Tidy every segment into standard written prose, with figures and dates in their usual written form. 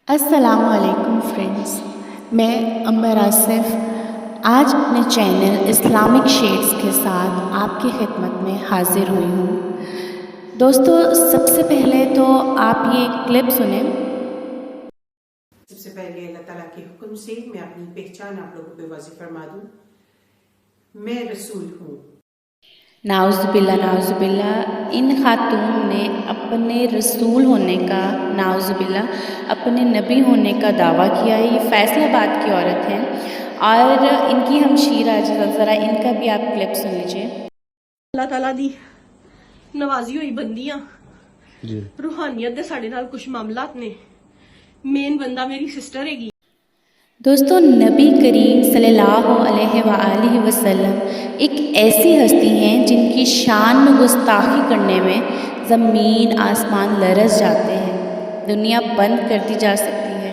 السلام علیکم فرینڈز، میں امبر آصف آج اپنے چینل اسلامک شیڈز کے ساتھ آپ کی خدمت میں حاضر ہوئی ہوں۔ دوستو، سب سے پہلے تو آپ یہ کلپ سنیں۔ سب سے پہلے اللہ تعالیٰ کے حکم سے میں اپنی پہچان آپ لوگوں پہ واضح فرما دوں، میں رسول ہوں۔ نعوذ باللہ نعوذ باللہ، ان خاتون نے اپنے رسول ہونے کا، نعوذ باللہ، اپنے نبی ہونے کا دعویٰ کیا ہے۔ یہ فیصل آباد کی عورت ہیں اور ان کی ہمشیرہ، ذرا ان کا بھی آپ کلپ سن لیجئے۔ اللہ تعالیٰ دی نوازی ہوئی بندیاں روحانیت دے ساڑے نال کچھ معاملات نے، مین بندہ میری سسٹر ہے گی۔ دوستو، نبی کریم صلی اللہ علیہ وآلہ وسلم ایک ایسی ہستی ہیں جن کی شان میں گستاخی کرنے میں زمین آسمان لرز جاتے ہیں، دنیا بند کر دی جا سکتی ہے۔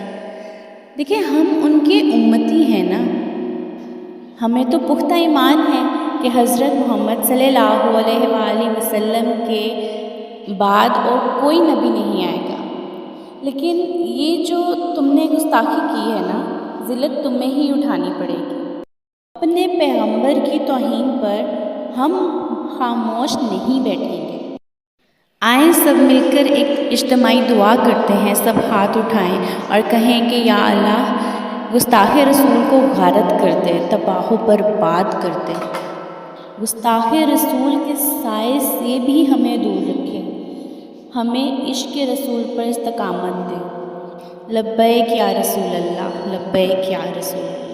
دیکھیں، ہم ان کے امتی ہیں نا، ہمیں تو پختہ ایمان ہے کہ حضرت محمد صلی اللہ علیہ وآلہ وسلم کے بعد اور کوئی نبی نہیں آئے گا، لیکن یہ جو تم نے گستاخی کی ہے نا، ذلت تمہیں ہی اٹھانی پڑے گی۔ اپنے پیغمبر کی توہین پر ہم خاموش نہیں بیٹھیں گے۔ آئیں سب مل کر ایک اجتماعی دعا کرتے ہیں، سب ہاتھ اٹھائیں اور کہیں کہ یا اللہ، گستاخ رسول کو غارت کر دے، تباہ و برباد کر دے، گستاخ رسول کے سائے سے بھی ہمیں دور رکھے، ہمیں عشق رسول پر استقامت دے۔ لبیک یا رسول اللہ، لبیک یا رسول اللہ۔